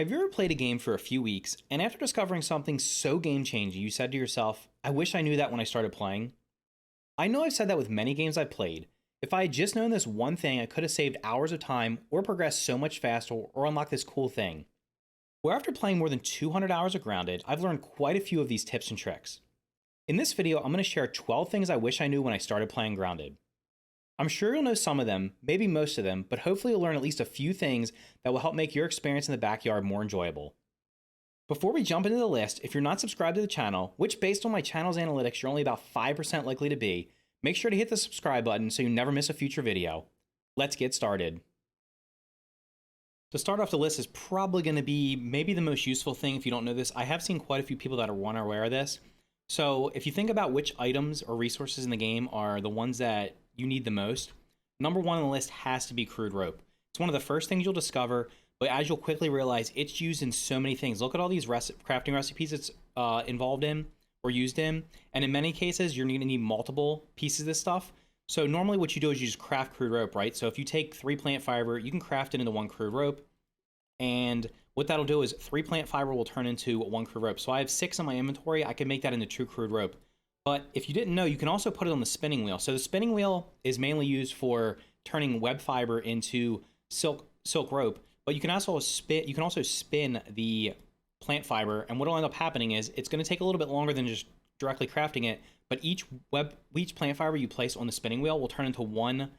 Have you ever played a game for a few weeks, and after discovering something so game-changing, you said to yourself, I wish I knew that when I started playing? I know I've said that with many games I've played. If I had just known this one thing, I could have saved hours of time, or progressed so much faster, or unlocked this cool thing. Well, after playing more than 200 hours of Grounded, I've learned quite a few of these tips and tricks. In this video, I'm going to share 12 things I wish I knew when I started playing Grounded. I'm sure you'll know some of them, maybe most of them, but hopefully you'll learn at least a few things that will help make your experience in the backyard more enjoyable. Before we jump into the list, if you're not subscribed to the channel, which based on my channel's analytics you're only about 5% likely to be, make sure to hit the subscribe button so you never miss a future video. Let's get started. To start off the list is probably going to be maybe the most useful thing if you don't know this. I have seen quite a few people that are unaware of this. So if you think about which items or resources in the game are the ones that you need the most, number one on the list has to be Crude Rope. It's one of the first things you'll discover, but as you'll quickly realize, it's used in so many things. Look at all these crafting recipes it's involved in or used in, and in many cases, you're going to need multiple pieces of this stuff. So normally what you do is you just craft Crude Rope, right? So if you take 3 plant fiber, you can craft it into 1 Crude Rope, and what that'll do is 3 plant fiber will turn into 1 Crude Rope. So I have 6 in my inventory. I can make that into 2 Crude Rope. But if you didn't know, you can also put it on the spinning wheel. So the spinning wheel is mainly used for turning web fiber into silk rope. But you can also spin the plant fiber, and what will end up happening is it's going to take a little bit longer than just directly crafting it. But each plant fiber you place on the spinning wheel will turn into 1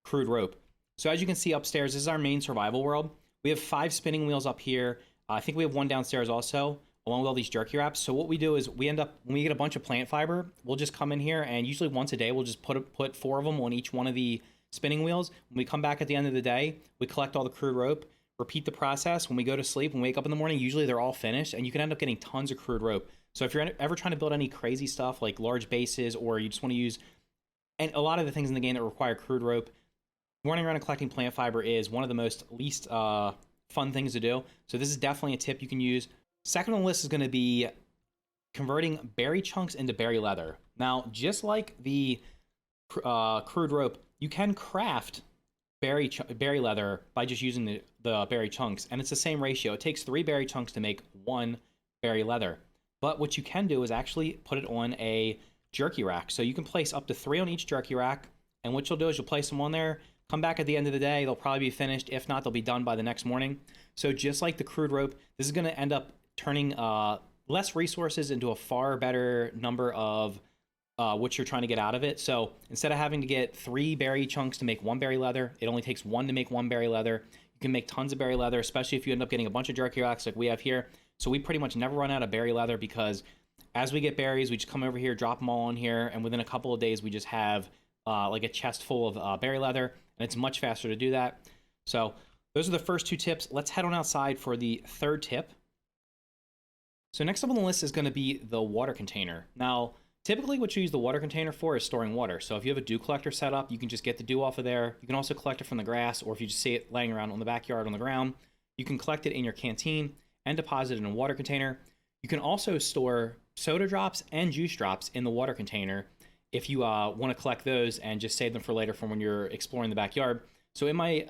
Crude Rope. So as you can see upstairs, this is our main survival world. We have 5 spinning wheels up here. I think we have 1 downstairs also, along with all these jerky wraps. So what we do is we end up, when we get a bunch of plant fiber, we'll just come in here and usually once a day, we'll just put 4 of them on each one of the spinning wheels. When we come back at the end of the day, we collect all the Crude Rope, repeat the process. When we go to sleep, when we wake up in the morning, usually they're all finished and you can end up getting tons of Crude Rope. So if you're ever trying to build any crazy stuff like large bases, or you just want to use, and a lot of the things in the game that require Crude Rope, running around and collecting plant fiber is one of the least fun things to do. So this is definitely a tip you can use. Second on the list is going to be converting berry chunks into berry leather. Now, just like the Crude Rope, you can craft berry leather by just using the berry chunks, and it's the same ratio. It takes 3 berry chunks to make 1 berry leather. But what you can do is actually put it on a jerky rack. So you can place up to 3 on each jerky rack, and what you'll do is you'll place them on there, come back at the end of the day, they'll probably be finished. If not, they'll be done by the next morning. So just like the Crude Rope, this is going to end up turning less resources into a far better number of what you're trying to get out of it. So instead of having to get 3 berry chunks to make 1 berry leather, it only takes 1 to make 1 berry leather. You can make tons of berry leather, especially if you end up getting a bunch of jerky racks like we have here. So we pretty much never run out of berry leather, because as we get berries, we just come over here, drop them all in here, and within a couple of days, we just have like a chest full of berry leather, and it's much faster to do that. So those are the first 2 tips. Let's head on outside for the 3rd tip. So next up on the list is going to be the water container. Now, typically what you use the water container for is storing water. So if you have a dew collector set up, you can just get the dew off of there. You can also collect it from the grass, or if you just see it laying around on the backyard on the ground, you can collect it in your canteen and deposit it in a water container. You can also store soda drops and juice drops in the water container if you want to collect those and just save them for later from when you're exploring the backyard. So in my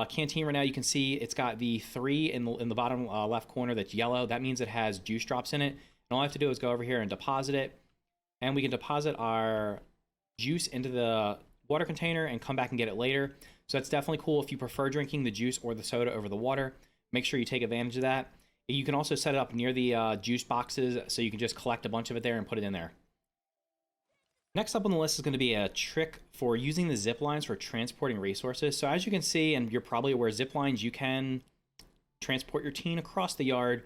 canteen right now, you can see it's got the 3 in the bottom left corner that's yellow. That means it has juice drops in it. And all I have to do is go over here and deposit it. And we can deposit our juice into the water container and come back and get it later. So that's definitely cool if you prefer drinking the juice or the soda over the water. Make sure you take advantage of that. You can also set it up near the juice boxes, so you can just collect a bunch of it there and put it in there. Next up on the list is going to be a trick for using the zip lines for transporting resources. So as you can see, and you're probably aware, zip lines, you can transport your team across the yard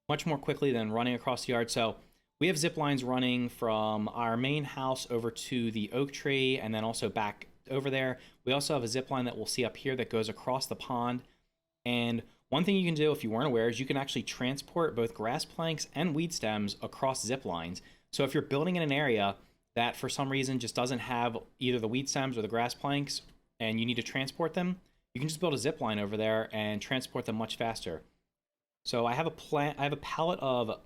much more quickly than running across the yard. So we have zip lines running from our main house over to the oak tree, and then also back over there. We also have a zip line that we'll see up here that goes across the pond. And one thing you can do, if you weren't aware, is you can actually transport both grass planks and weed stems across zip lines. So if you're building in an area that for some reason just doesn't have either the weed stems or the grass planks, and you need to transport them, you can just build a zip line over there and transport them much faster. So I have a pallet of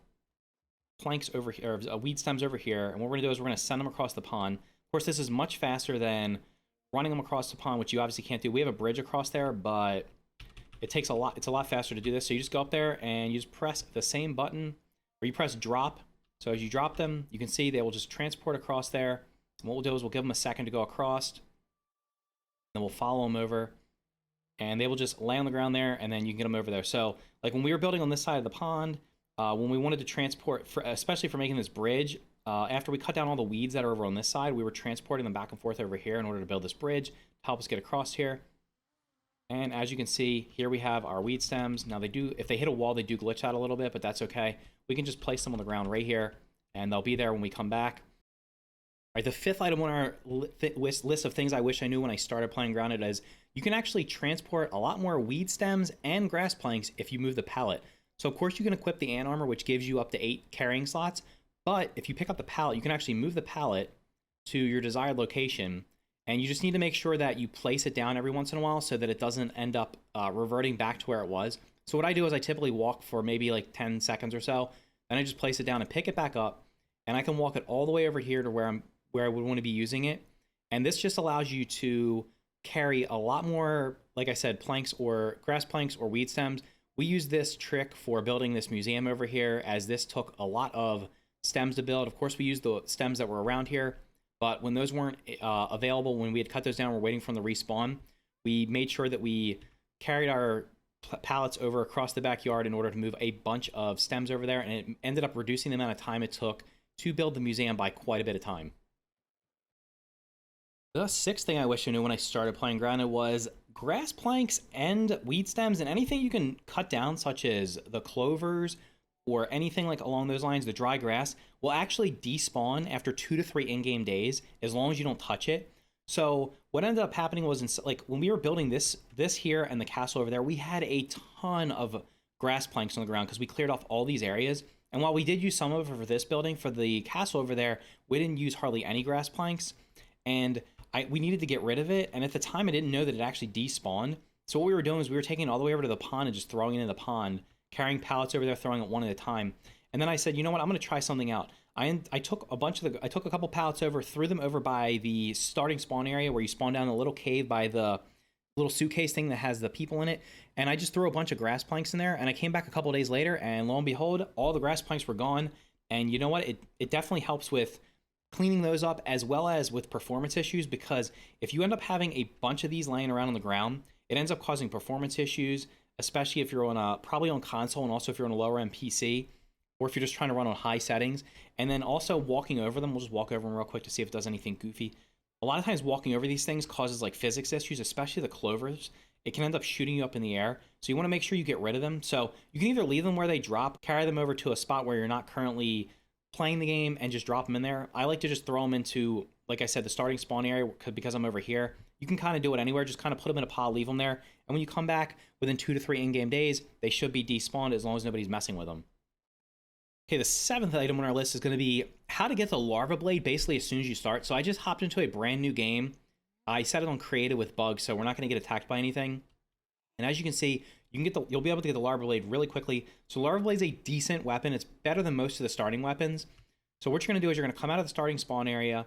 planks over here, or weed stems over here, and what we're gonna do is we're gonna send them across the pond. Of course, this is much faster than running them across the pond, which you obviously can't do. We have a bridge across there, but it takes a lot. It's a lot faster to do this. So you just go up there and you just press the same button, or you press drop. So as you drop them, you can see they will just transport across there. And what we'll do is we'll give them a second to go across. Then we'll follow them over, and they will just lay on the ground there, and then you can get them over there. So like when we were building on this side of the pond, when we wanted to transport, especially for making this bridge, after we cut down all the weeds that are over on this side, we were transporting them back and forth over here in order to build this bridge to help us get across here. And as you can see, here we have our weed stems. Now they do, if they hit a wall, they do glitch out a little bit, but that's okay. We can just place them on the ground right here, and they'll be there when we come back. All right, the fifth item on our list of things I wish I knew when I started playing Grounded is you can actually transport a lot more weed stems and grass planks if you move the pallet. So of course you can equip the ant armor, which gives you up to 8 carrying slots, but if you pick up the pallet, you can actually move the pallet to your desired location, and you just need to make sure that you place it down every once in a while so that it doesn't end up reverting back to where it was. So what I do is I typically walk for maybe like 10 seconds or so, then I just place it down and pick it back up, and I can walk it all the way over here to where I would want to be using it. And this just allows you to carry a lot more, like I said, planks or grass planks or weed stems. We use this trick for building this museum over here, as this took a lot of stems to build. Of course, we used the stems that were around here, but when those weren't available, when we had cut those down, we're waiting for them to respawn, we made sure that we carried our pallets over across the backyard in order to move a bunch of stems over there, and it ended up reducing the amount of time it took to build the museum by quite a bit of time. The sixth thing I wish I knew when I started playing Grounded was grass planks and weed stems and anything you can cut down, such as the clovers or anything like along those lines, the dry grass, will actually despawn after 2 to 3 in-game days as long as you don't touch it. So what ended up happening was, like when we were building this here and the castle over there, we had a ton of grass planks on the ground because we cleared off all these areas. And while we did use some of it for this building, for the castle over there, we didn't use hardly any grass planks. And we needed to get rid of it, and at the time I didn't know that it actually despawned. So what we were doing is we were taking it all the way over to the pond and just throwing it in the pond, carrying pallets over there, throwing it one at a time. And then I said, you know what, I'm going to try something out. I took a couple pallets over, threw them over by the starting spawn area where you spawn down a little cave by the little suitcase thing that has the people in it, and I just threw a bunch of grass planks in there, and I came back a couple days later, and lo and behold, all the grass planks were gone. And you know what, it definitely helps with cleaning those up as well as with performance issues, because if you end up having a bunch of these laying around on the ground, it ends up causing performance issues, especially if you're on probably on console, and also if you're on a lower end PC, or if you're just trying to run on high settings. And then also walking over them, we'll just walk over them real quick to see if it does anything goofy. A lot of times walking over these things causes like physics issues, especially the clovers. It can end up shooting you up in the air, so you want to make sure you get rid of them. So you can either leave them where they drop, carry them over to a spot where you're not currently playing the game and just drop them in there. I like to just throw them into, like I said, the starting spawn area, because I'm over here. You can kind of do it anywhere, just kind of put them in a pod, leave them there, and when you come back within 2 to 3 in-game days, they should be despawned as long as nobody's messing with them. Okay, the 7th item on our list is going to be how to get the Larva Blade basically as soon as you start. So I just hopped into a brand new game. I set it on creative with bugs, so we're not going to get attacked by anything. And as you can see, you'll be able to get the Larva Blade really quickly. So Larva Blade is a decent weapon. It's better than most of the starting weapons. So what you're going to do is you're going to come out of the starting spawn area.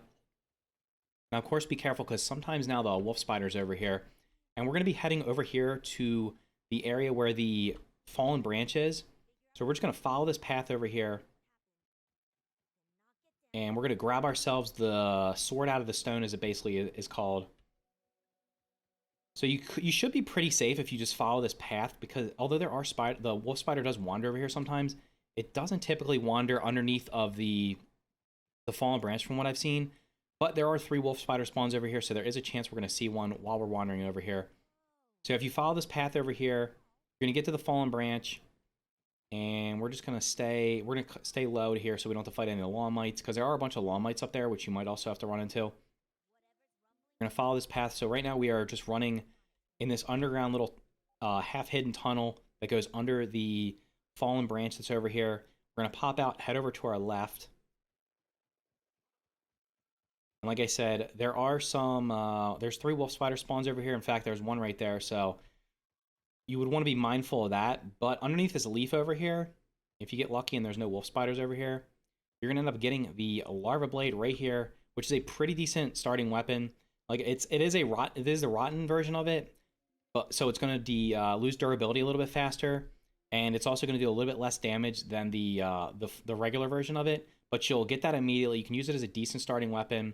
Now, of course, be careful, because sometimes now the wolf spider's over here. And we're going to be heading over here to the area where the fallen branch is. So we're just going to follow this path over here. And we're going to grab ourselves the sword out of the stone, as it basically is called. So you should be pretty safe if you just follow this path, because although the wolf spider does wander over here sometimes, it doesn't typically wander underneath of the fallen branch from what I've seen. But there are 3 wolf spider spawns over here, so there is a chance we're going to see one while we're wandering over here. So if you follow this path over here, you're going to get to the fallen branch, and we're going to stay low here so we don't have to fight any of the lawn mites, because there are a bunch of lawn mites up there, which you might also have to run into. We're going to follow this path. So right now we are just running in this underground little half-hidden tunnel that goes under the fallen branch that's over here. We're going to pop out, head over to our left. And like I said, there are there's 3 wolf spider spawns over here. In fact, there's one right there. So you would want to be mindful of that. But underneath this leaf over here, if you get lucky and there's no wolf spiders over here, you're going to end up getting the Larva Blade right here, which is a pretty decent starting weapon. Like it is the rotten version of it. but so it's going to lose durability a little bit faster, and it's also going to do a little bit less damage than the regular version of it. But you'll get that immediately. You can use it as a decent starting weapon.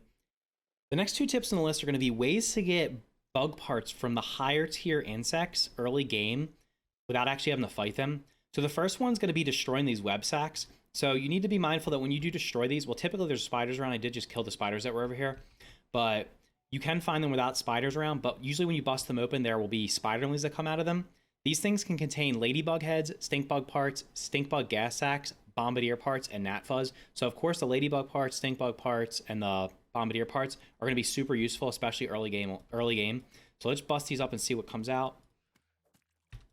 The next two tips on the list are going to be ways to get bug parts from the higher tier insects early game without actually having to fight them. So the first one's going to be destroying these web sacks. So you need to be mindful that when you do destroy these, well, typically there's spiders around. I did just kill the spiders that were over here, but you can find them without spiders around. But usually when you bust them open, there will be spiderlings that come out of them. These things can contain ladybug heads, stink bug parts, stink bug gas sacks, bombardier parts, and gnat fuzz. So of course the ladybug parts, stink bug parts, and the bombardier parts are going to be super useful, especially early game. So let's bust these up and see what comes out.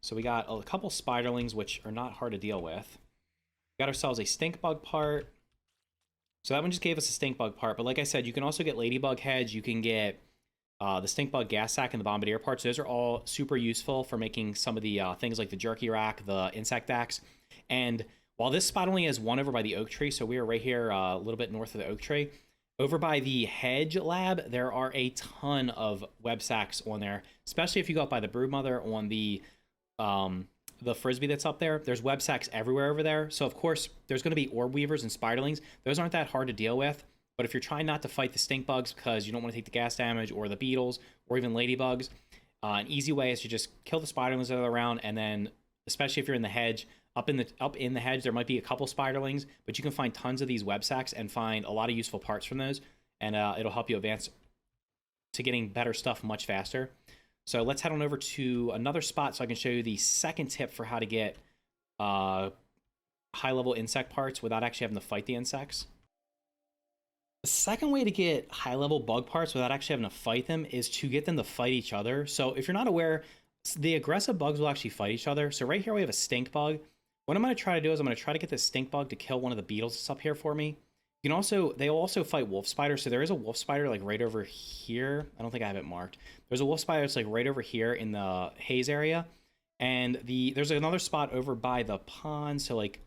So we got a couple spiderlings, which are not hard to deal with. We got ourselves a stink bug part. So that one just gave us a stink bug part. But like I said, you can also get ladybug heads. You can get the stink bug gas sack and the bombardier parts. Those are all super useful for making some of the things like the jerky rack, the insect axe. And while this spot only has one over by the oak tree, so we are right here a little bit north of the oak tree, over by the hedge lab, there are a ton of web sacks on there, especially if you go up by the broodmother on the frisbee that's up there. There's web sacks everywhere over there. So of course there's going to be orb weavers and spiderlings. Those aren't that hard to deal with. But if you're trying not to fight the stink bugs because you don't want to take the gas damage, or the beetles, or even ladybugs, an easy way is to just kill the spiderlings that are around, and then, especially if you're in the hedge, up in the hedge, there might be a couple spiderlings, but you can find tons of these web sacks and find a lot of useful parts from those, and it'll help you advance to getting better stuff much faster. So let's head on over to another spot so I can show you the second tip for how to get high-level insect parts without actually having to fight the insects. The second way to get high-level bug parts without actually having to fight them is to get them to fight each other. So if you're not aware, the aggressive bugs will actually fight each other. So right here we have a stink bug. What I'm going to try to do is I'm going to try to get this stink bug to kill one of the beetles that's up here for me. You can also, they'll also fight wolf spiders. So there is a wolf spider like right over here. I don't think I have it marked. There's a wolf spider that's like right over here in the haze area. And there's another spot over by the pond. So like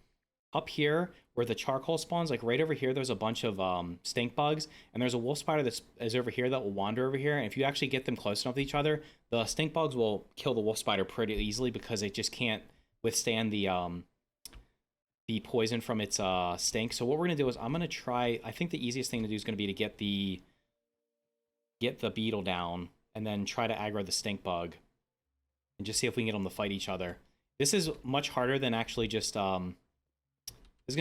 up here where the charcoal spawns, like right over here, there's a bunch of stink bugs, and there's a wolf spider that is over here that will wander over here. And if you actually get them close enough to each other, the stink bugs will kill the wolf spider pretty easily because it just can't withstand the poison from its stink. So what we're gonna do is I'm gonna try. I think the easiest thing to do is gonna be to get the beetle down and then try to aggro the stink bug and just see if we can get them to fight each other. This is much harder than actually just this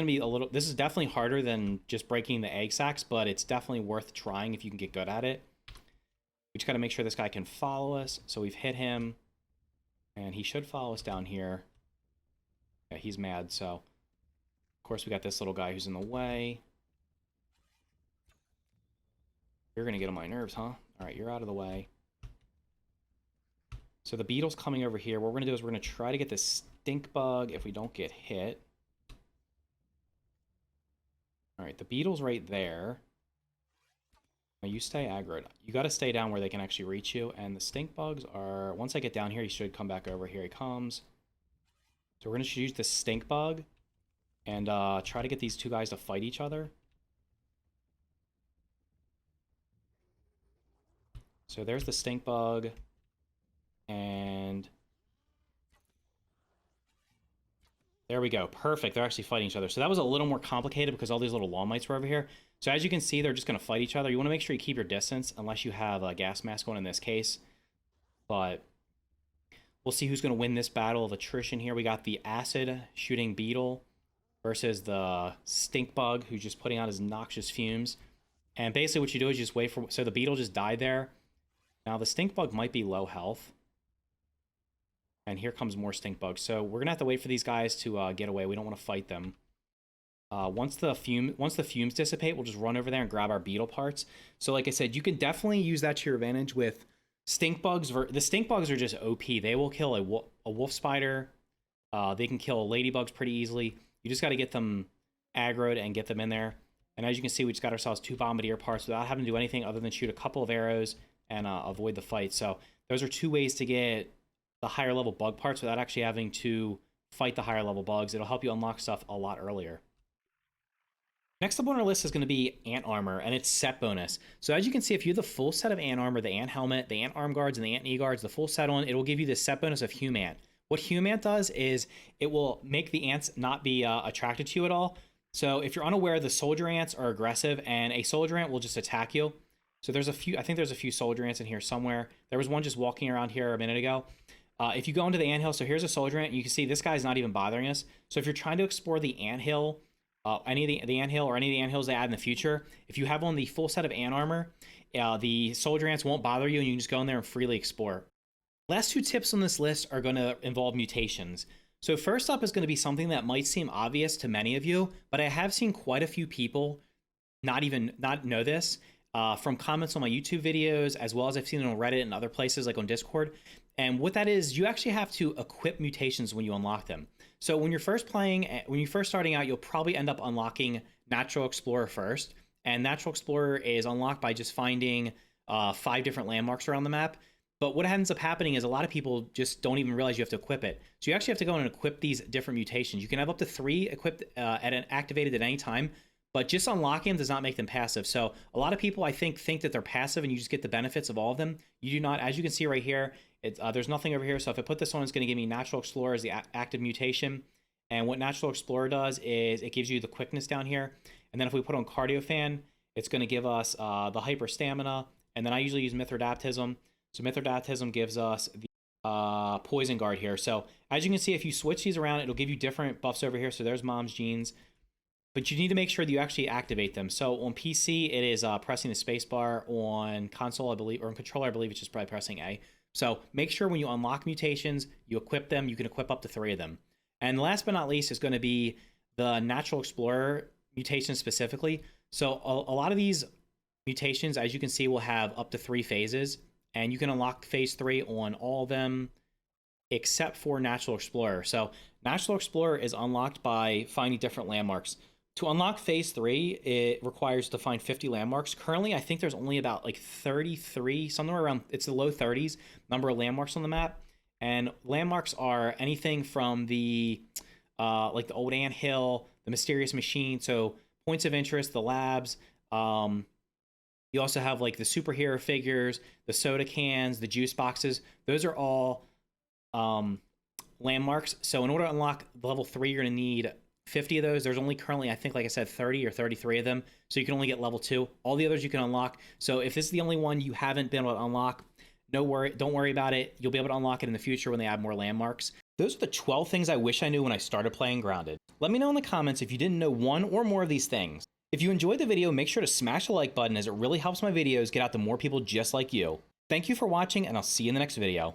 is definitely harder than just breaking the egg sacs, but it's definitely worth trying if you can get good at it. We just got to make sure this guy can follow us. So we've hit him, and he should follow us down here. Yeah, he's mad, so of course we got this little guy who's in the way. You're gonna get on my nerves, huh? All right, you're out of the way. So the beetle's coming over here. What we're gonna do is we're gonna try to get this stink bug if we don't get hit. All right, the beetle's right there. Now you stay aggroed. You got to stay down where they can actually reach you. And the stink bugs are, once I get down here, he should come back over. Here he comes. So we're going to use the stink bug and try to get these two guys to fight each other. So there's the stink bug. And there we go. Perfect. They're actually fighting each other. So that was a little more complicated because all these little lawn mites were over here. So as you can see, they're just going to fight each other. You want to make sure you keep your distance unless you have a gas mask on in this case. But we'll see who's going to win this battle of attrition here. We got the acid shooting beetle versus the stink bug who's just putting out his noxious fumes. And basically what you do is you just wait for... So the beetle just died there. Now the stink bug might be low health. And here comes more stink bugs. So we're gonna have to wait for these guys to get away. We don't want to fight them. Once the fumes dissipate, we'll just run over there and grab our beetle parts. So like I said, you can definitely use that to your advantage with stink bugs. The stink bugs are just OP. They will kill a wolf spider. They can kill ladybugs pretty easily. You just got to get them aggroed and get them in there. And as you can see, we just got ourselves 2 bombardier parts without having to do anything other than shoot a couple of arrows and avoid the fight. So those are 2 ways to get the higher level bug parts without actually having to fight the higher level bugs. It'll help you unlock stuff a lot earlier. Next up on our list is going to be ant armor, and it's set bonus. So as you can see, if you have the full set of ant armor, the ant helmet, the ant arm guards, and the ant knee guards, the full set on, it will give you the set bonus of Humant. What Humant does is it will make the ants not be attracted to you at all. So if you're unaware, the soldier ants are aggressive, and a soldier ant will just attack you. So there's a few, I think there's a few soldier ants in here somewhere. There was one just walking around here a minute ago. If you go into the anthill, so here's a soldier ant, you can see this guy's not even bothering us. So if you're trying to explore the anthill, any of the anthill or any of the anthills they add in the future, if you have on the full set of ant armor, the soldier ants won't bother you, and you can just go in there and freely explore. Last two tips on this list are going to involve mutations. So first up is going to be something that might seem obvious to many of you, but I have seen quite a few people not know this from comments on my YouTube videos, as well as I've seen it on Reddit and other places like on Discord. And what that is, you actually have to equip mutations when you unlock them. So when you're first starting out, you'll probably end up unlocking Natural Explorer first. And Natural Explorer is unlocked by just finding 5 different landmarks around the map. But what ends up happening is a lot of people just don't even realize you have to equip it. So you actually have to go in and equip these different mutations. You can have up to 3 equipped activated at any time, but just unlocking them does not make them passive. So a lot of people, I think that they're passive and you just get the benefits of all of them. You do not. As you can see right here, there's nothing over here. So if I put this on, it's going to give me Natural Explorer as the active mutation. And what Natural Explorer does is it gives you the quickness down here. And then if we put on Cardio Fan, it's going to give us the Hyper Stamina. And then I usually use Mithridatism. So Mithridatism gives us the Poison Guard here. So as you can see, if you switch these around, it'll give you different buffs over here. So there's Mom's Jeans. But you need to make sure that you actually activate them. So on PC, it is pressing the spacebar. On console, I believe, or on controller, I believe it's just probably pressing A. So make sure when you unlock mutations, you equip them. You can equip up to 3 of them. And last but not least is going to be the Natural Explorer mutation specifically. So a lot of these mutations, as you can see, will have up to 3 phases. And you can unlock phase 3 on all of them except for Natural Explorer. So Natural Explorer is unlocked by finding different landmarks. To unlock phase 3, it requires to find 50 landmarks. Currently, I think there's only about like 33, somewhere around, it's the low 30s number of landmarks on the map. And landmarks are anything from the like the old anthill, the mysterious machine, so points of interest, the labs. You also have like the superhero figures, the soda cans, the juice boxes. Those are all landmarks. So in order to unlock level 3, you're going to need 50 of those. There's only currently, I think, like I said, 30 or 33 of them. So you can only get level 2. All the others you can unlock. So if this is the only one you haven't been able to unlock, don't worry about it. You'll be able to unlock it in the future when they add more landmarks. Those are the 12 things I wish I knew when I started playing Grounded. Let me know in the comments if you didn't know one or more of these things. If you enjoyed the video, make sure to smash the like button as it really helps my videos get out to more people just like you. Thank you for watching, and I'll see you in the next video.